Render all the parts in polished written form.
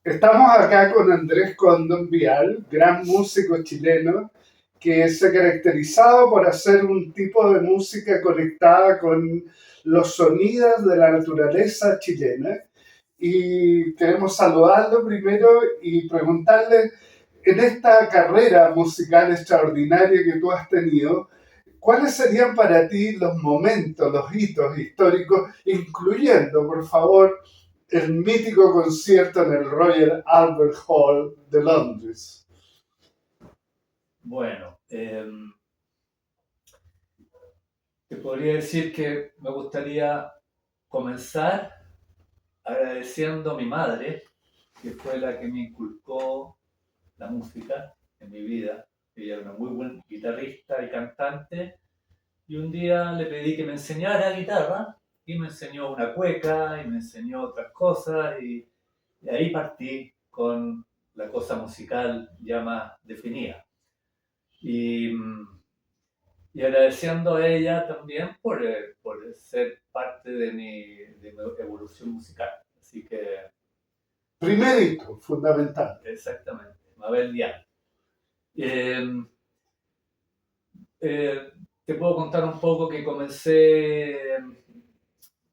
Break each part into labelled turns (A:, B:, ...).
A: Estamos acá con Andrés Condon Vial, gran músico chileno, que se ha caracterizado por hacer un tipo de música conectada con los sonidos de la naturaleza chilena. Y queremos saludarlo primero y preguntarle, en esta carrera musical extraordinaria que tú has tenido, ¿cuáles serían para ti los momentos, los hitos históricos, incluyendo, por favor, el mítico concierto en el Royal Albert Hall de Londres?
B: Bueno, te podría decir que me gustaría comenzar agradeciendo a mi madre, que fue la que me inculcó la música en mi vida. Ella era una muy buena guitarrista y cantante, y un día le pedí que me enseñara guitarra, y me enseñó una cueca, y me enseñó otras cosas, y ahí partí con la cosa musical ya más definida. Y y agradeciendo a ella también por ser parte de mi evolución musical. Así que,
A: Primer hito, fundamental.
B: exactamente, Mabel Dial. Eh, eh, Te puedo contar un poco que comencé,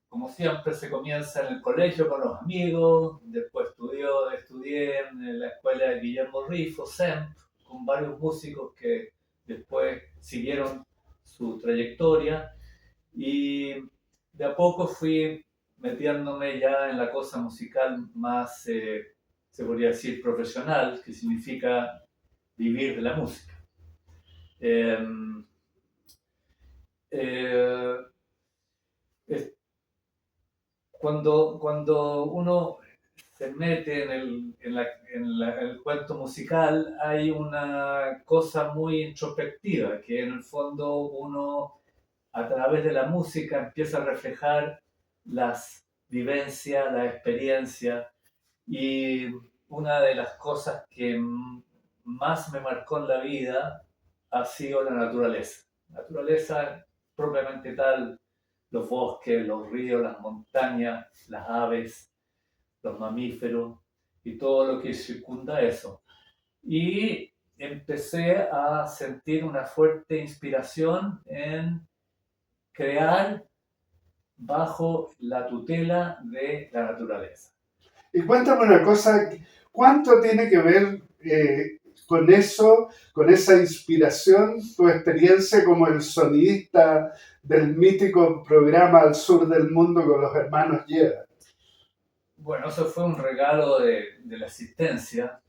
B: como siempre, se comienza en el colegio con los amigos, después estudié en la escuela de Guillermo Rifo, SEMP, con varios músicos que después siguieron su trayectoria. Y de a poco fui metiéndome ya en la cosa musical más, se podría decir, profesional, que significa vivir de la música. Eh, eh, es- cuando uno se mete en el cuento musical, hay una cosa muy introspectiva, que en el fondo uno a través de la música empieza a reflejar las vivencias, la experiencia, y una de las cosas que más me marcó en la vida ha sido la naturaleza. La naturaleza propiamente tal, los bosques, los ríos, las montañas, las aves, los mamíferos y todo lo que circunda eso. Y empecé a sentir una fuerte inspiración en crear bajo la tutela de la naturaleza.
A: Y cuéntame una cosa, ¿cuánto tiene que ver con eso, con esa inspiración, tu experiencia como el sonidista del mítico programa Al Sur del Mundo con los hermanos Llera?
B: Bueno, eso fue un regalo de la asistencia,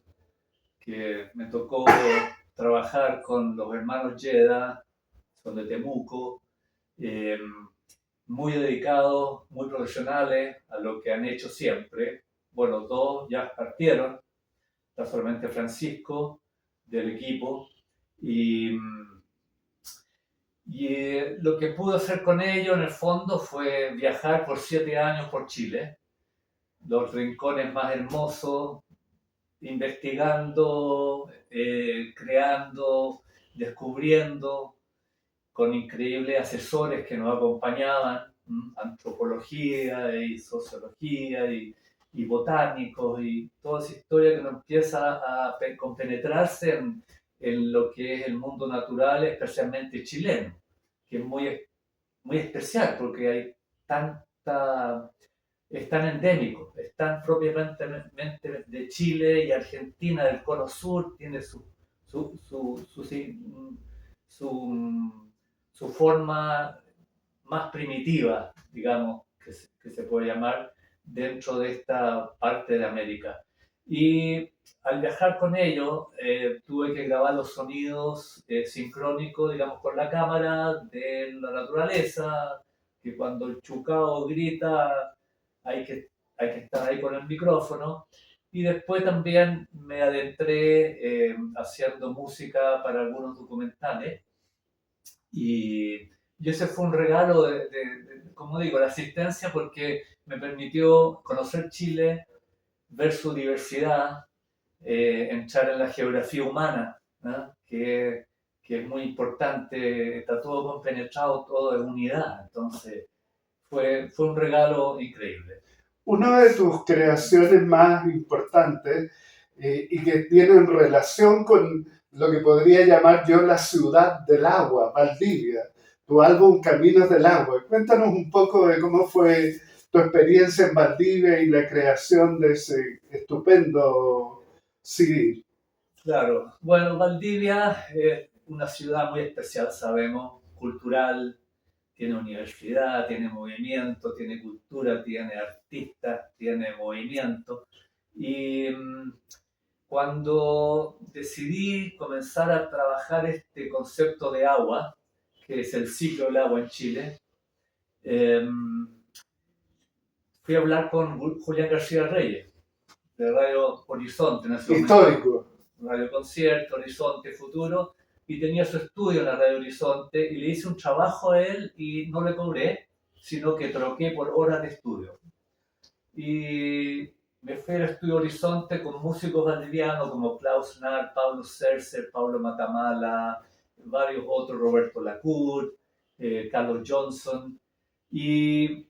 B: que me tocó trabajar con los hermanos Yeda, son de Temuco, eh, muy dedicados, muy profesionales a lo que han hecho siempre. Bueno, dos ya partieron, está solamente Francisco del equipo, y, lo que pude hacer con ellos en el fondo fue viajar por 7 años por Chile, los rincones más hermosos, investigando, creando, descubriendo, con increíbles asesores que nos acompañaban, antropología y sociología y botánicos y toda esa historia que nos empieza a compenetrarse en lo que es el mundo natural, especialmente chileno, que es muy especial porque hay tanta, es tan endémico, es tan propiamente de Chile y Argentina, del Cono Sur, tiene su, su, su, su, su forma más primitiva, digamos, que se puede llamar dentro de esta parte de América. Y al viajar con ellos, tuve que grabar los sonidos sincrónicos, digamos, con la cámara de la naturaleza, que cuando el chucao grita hay que, hay que estar ahí con el micrófono. Y después también me adentré haciendo música para algunos documentales. Y, y ese fue un regalo como digo, la asistencia, porque me permitió conocer Chile, ver su diversidad, entrar en la geografía humana, ¿no? Que es muy importante, está todo compenetrado, todo en unidad. Entonces, fue un regalo increíble.
A: Una de tus creaciones más importantes y que tienen relación con lo que podría llamar yo la ciudad del agua, Valdivia, tu álbum Caminos del Agua. Cuéntanos un poco de cómo fue tu experiencia en Valdivia y la creación de ese estupendo CD.
B: Claro, bueno, Valdivia es una ciudad muy especial, sabemos, cultural, tiene universidad, tiene movimiento, tiene cultura, tiene artistas, tiene movimiento. Y cuando decidí comenzar a trabajar este concepto de agua, que es el ciclo del agua en Chile, eh, fui a hablar con Julián García Reyes, de Radio Horizonte en ese momento,
A: Histórico.
B: Radio Concierto, Horizonte Futuro, y tenía su estudio en la Radio Horizonte, y le hice un trabajo a él y no le cobré, sino que troqué por horas de estudio. Y me fui al estudio Horizonte con músicos valdivianos como Klaus Narr, Pablo Cercer, Pablo Matamala, varios otros, Roberto Lacour, Carlos Johnson, y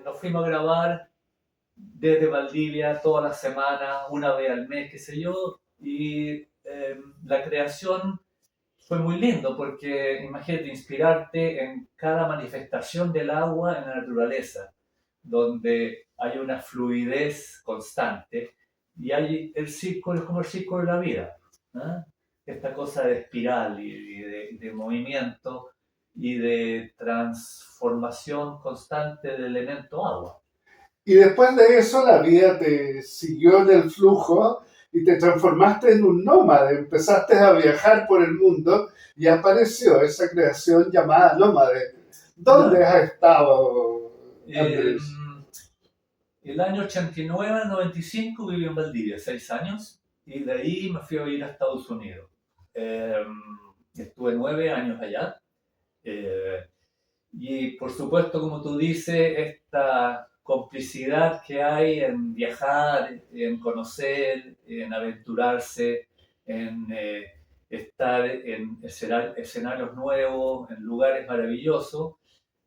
B: nos fuimos a grabar desde Valdivia toda la semana, una vez al mes, qué sé yo, y la creación fue muy lindo porque imagínate inspirarte en cada manifestación del agua en la naturaleza, donde hay una fluidez constante y hay el círculo, es como el círculo de la vida, ¿no? Esta cosa de espiral y de movimiento y de transformación constante del elemento agua.
A: Y después de eso la vida te siguió en el flujo y te transformaste en un nómade, empezaste a viajar por el mundo y apareció esa creación llamada nómade. ¿Dónde
B: Claro.
A: has estado,
B: Eh,
A: Andrés?
B: el año 89 al 95 viví en Valdivia, 6 años, y de ahí me fui a vivir a Estados Unidos. Eh, estuve 9 años allá. eh, y por supuesto, como tú dices, esta complicidad que hay en viajar, en conocer, en aventurarse, en estar en escenarios nuevos, en lugares maravillosos.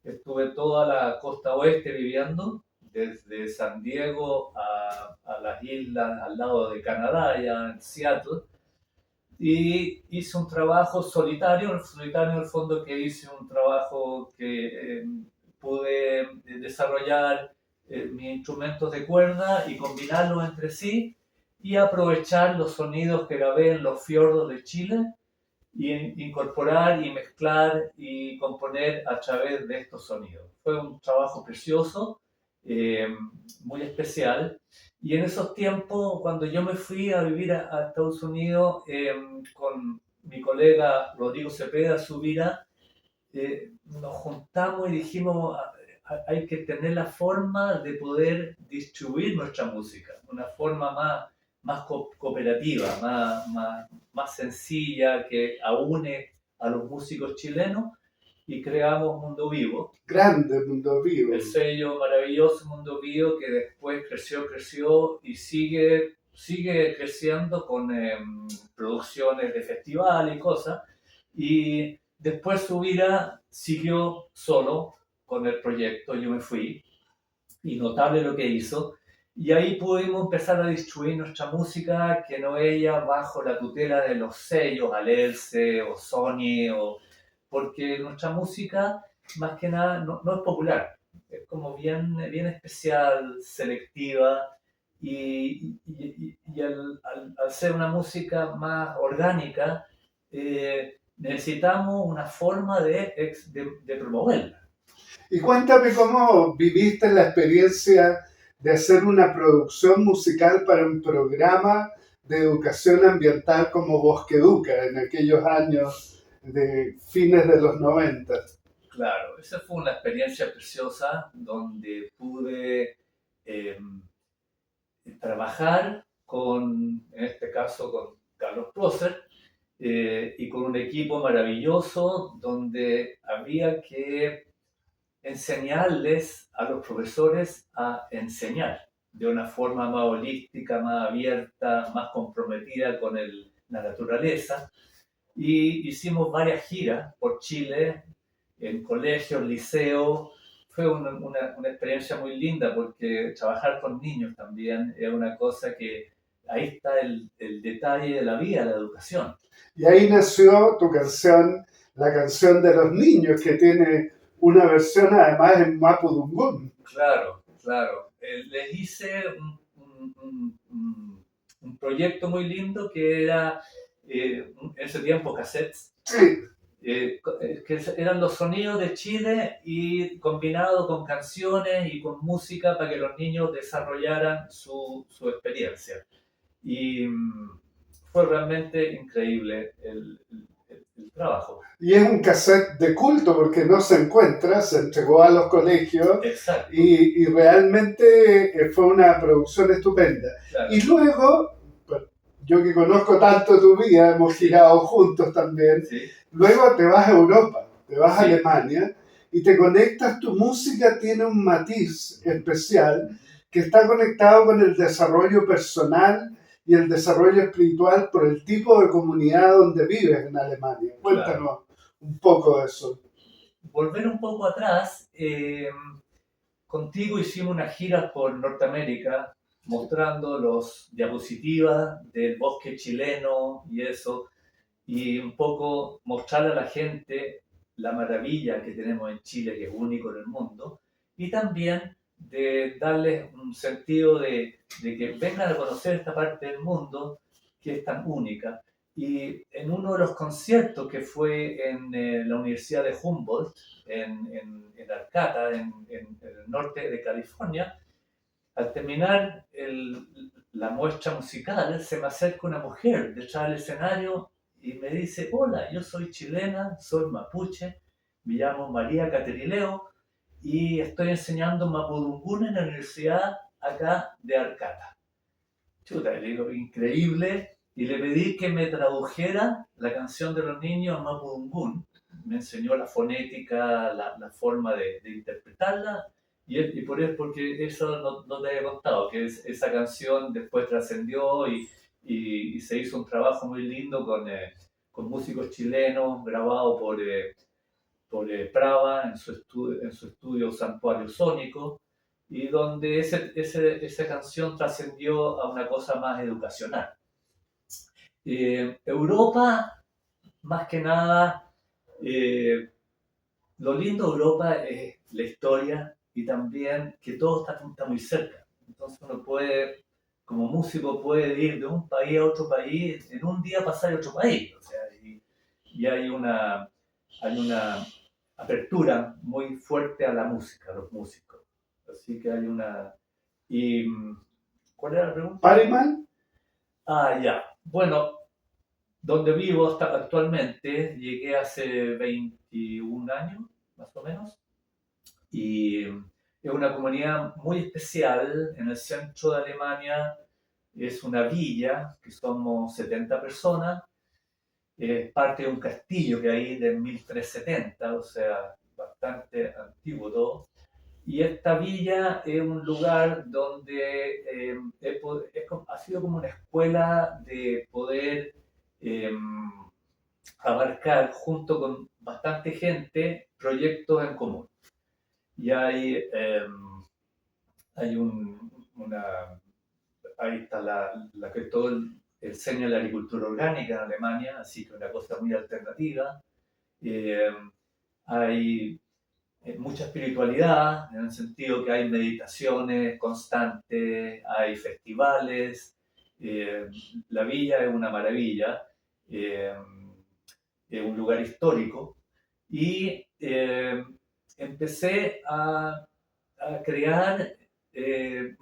B: Estuve toda la costa oeste viviendo, desde San Diego a las islas al lado de Canadá, ya en Seattle, y hice un trabajo solitario en el fondo, que hice un trabajo que pude desarrollar mis instrumentos de cuerda y combinarlos entre sí y aprovechar los sonidos que grabé en los fiordos de Chile y incorporar y mezclar y componer a través de estos sonidos. Fue un trabajo precioso, eh, muy especial. Y en esos tiempos, cuando yo me fui a vivir a Estados Unidos con mi colega Rodrigo Cepeda Subira, nos juntamos y dijimos, hay que tener la forma de poder distribuir nuestra música, una forma más cooperativa, más sencilla, que aúne a los músicos chilenos, y creamos Mundo Vivo,
A: Grande Mundo Vivo.
B: el sello maravilloso Mundo Vivo, que después creció y sigue creciendo con producciones de festival y cosas. Y después Subira siguió solo con el proyecto, yo me fui, y notable lo que hizo. Y ahí pudimos empezar a distribuir nuestra música, que no ella bajo la tutela de los sellos, Alerce o Sony, porque nuestra música más que nada no es popular, es como bien especial, selectiva, y al ser una música más orgánica, necesitamos una forma de promoverla.
A: Y cuéntame cómo viviste la experiencia de hacer una producción musical para un programa de educación ambiental como Bosque Educa en aquellos años de fines de los 90.
B: Claro, esa fue una experiencia preciosa donde pude eh, trabajar en este caso, con Carlos Prócer, y con un equipo maravilloso donde había que enseñarles a los profesores a enseñar de una forma más holística, más abierta, más comprometida con la naturaleza. Y hicimos varias giras por Chile, en colegios, liceos, fue una experiencia muy linda porque trabajar con niños también es una cosa que ahí está el detalle de la vida, la educación.
A: Y ahí nació tu canción, la canción de los niños, que tiene una versión además en Mapudungún.
B: Claro, claro. Les hice un proyecto muy lindo que era en ese tiempo cassettes,
A: Sí,
B: que eran los sonidos de Chile y combinado con canciones y con música para que los niños desarrollaran su experiencia. Y fue realmente increíble el trabajo.
A: y es un cassette de culto porque no se encuentra, se entregó a los colegios
B: Exacto,
A: y realmente fue una producción estupenda.
B: claro.
A: Y luego, bueno, yo que conozco tanto tu vida, hemos girado juntos también,
B: Sí,
A: luego te vas a Europa, te vas a
B: sí.
A: Alemania y te conectas, tu música tiene un matiz especial que está conectado con el desarrollo personal y el desarrollo espiritual por el tipo de comunidad donde vives en Alemania. Cuéntanos
B: Claro.
A: un poco de eso.
B: Volver un poco atrás, contigo hicimos una gira por Norteamérica mostrando los diapositivas del bosque chileno y eso, y un poco mostrarle a la gente la maravilla que tenemos en Chile, que es único en el mundo, y también de darles un sentido de que vengan a conocer esta parte del mundo que es tan única. Y en uno de los conciertos que fue en la Universidad de Humboldt, en Arcata, en el norte de California, al terminar la muestra musical, se me acerca una mujer detrás del escenario y me dice, hola, yo soy chilena, soy mapuche, me llamo María Caterileo y estoy enseñando Mapudungún en la universidad acá de Arcata. Chuta, le digo, increíble, y le pedí que me tradujera la canción de los niños a Mapudungún. Me enseñó la fonética, la forma de interpretarla, y por eso, porque eso no te había contado, que esa canción después trascendió y se hizo un trabajo muy lindo con músicos chilenos, grabado por Prava en su estudio Santuario Sónico, y donde esa canción trascendió a una cosa más educacional. Europa, más que nada, eh, lo lindo de Europa es la historia y también que todo está muy cerca. Entonces uno puede, como músico, puede ir de un país a otro país, en un día pasar a otro país. O sea, y hay una apertura muy fuerte a la música, a los músicos. Así que hay una... Y, ¿cuál era la pregunta?
A: ¿Parimal?
B: Ah, ya. Bueno, donde vivo actualmente, llegué hace 21 años, más o menos, y es una comunidad muy especial en el centro de Alemania. Es una villa, que somos 70 personas, es parte de un castillo que hay de 1370, o sea, bastante antiguo todo. Y esta villa es un lugar donde ha sido como una escuela de poder eh, abarcar junto con bastante gente proyectos en común. Y hay ahí está la que todo enseña la agricultura orgánica en Alemania, así que una cosa muy alternativa. Eh, hay mucha espiritualidad, en el sentido que hay meditaciones constantes, hay festivales, eh, la villa es una maravilla, eh, es un lugar histórico, y empecé a crear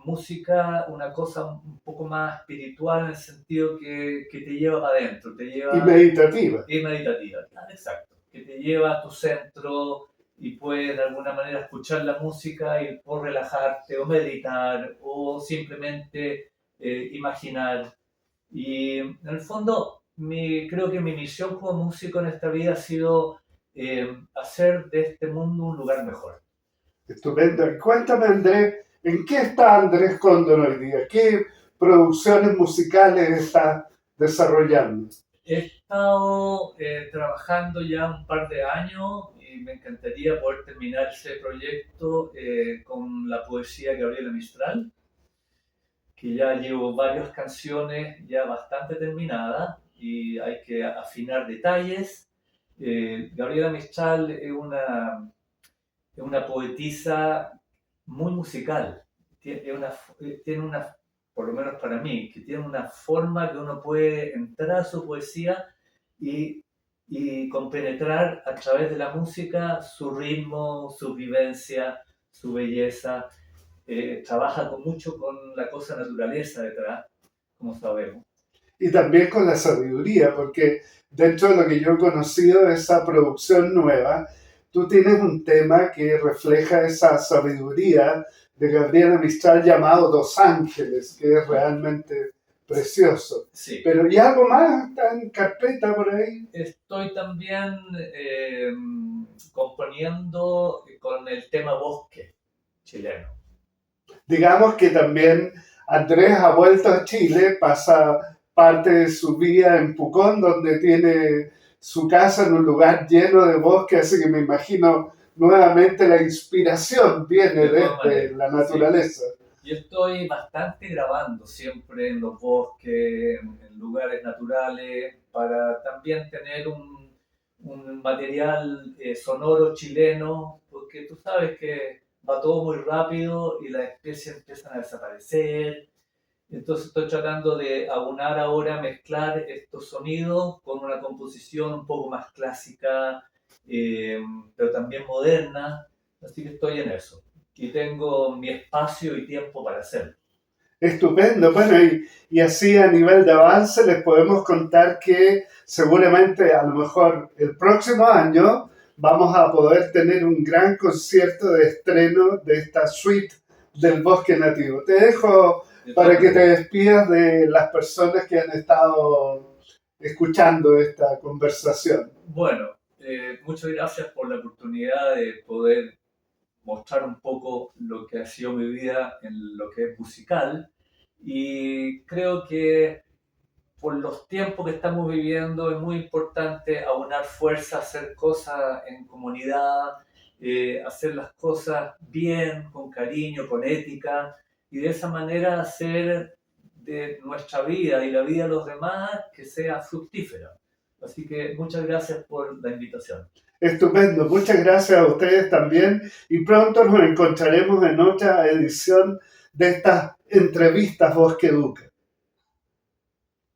B: música, una cosa un poco más espiritual en el sentido que te lleva para adentro, te lleva...
A: Y meditativa.
B: Y meditativa, claro, exacto, que te lleva a tu centro y puedes de alguna manera escuchar la música y por relajarte o meditar o simplemente imaginar. Y en el fondo, creo que mi misión como músico en esta vida ha sido hacer de este mundo un lugar mejor.
A: Estupendo. Y cuéntame, Andrés, ¿en qué está Andrés Cóndor hoy día? ¿Qué producciones musicales está desarrollando?
B: He estado trabajando ya un par de años y me encantaría poder terminar ese proyecto con la poesía de Gabriela Mistral, que ya llevo varias canciones ya bastante terminadas y hay que afinar detalles. Gabriela Mistral es una poetisa muy musical, tiene una, por lo menos para mí, que tiene una forma que uno puede entrar a su poesía y, y compenetrar a través de la música su ritmo, su vivencia, su belleza. Trabaja mucho con la cosa naturaleza detrás, como sabemos.
A: Y también con la sabiduría, porque dentro de lo que yo he conocido de esa producción nueva, tú tienes un tema que refleja esa sabiduría de Gabriela Mistral llamado Dos Ángeles, que es realmente precioso.
B: Sí.
A: Pero ¿y algo más está en carpeta por ahí?
B: Estoy también componiendo con el tema bosque chileno.
A: Digamos que también Andrés ha vuelto a Chile, pasa parte de su vida en Pucón, donde tiene su casa en un lugar lleno de bosque, así que me imagino nuevamente la inspiración viene desde la naturaleza.
B: Sí. Yo estoy bastante grabando siempre en los bosques, en lugares naturales, para también tener un material sonoro chileno, porque tú sabes que va todo muy rápido y las especies empiezan a desaparecer. Entonces estoy tratando de aunar ahora, mezclar estos sonidos con una composición un poco más clásica, pero también moderna. Así que estoy en eso. Y tengo mi espacio y tiempo para hacerlo.
A: Estupendo. Bueno, y así a nivel de avance les podemos contar que seguramente a lo mejor el próximo año vamos a poder tener un gran concierto de estreno de esta suite del Bosque Nativo. Te dejo para que te despidas de las personas que han estado escuchando esta conversación.
B: Bueno, muchas gracias por la oportunidad de poder mostrar un poco lo que ha sido mi vida en lo que es musical. Y creo que por los tiempos que estamos viviendo es muy importante aunar fuerzas, hacer cosas en comunidad, hacer las cosas bien, con cariño, con ética, y de esa manera hacer de nuestra vida y la vida de los demás que sea fructífera. Así que muchas gracias por la invitación.
A: Estupendo, muchas gracias a ustedes también y pronto nos encontraremos en otra edición de estas entrevistas Bosque Educa.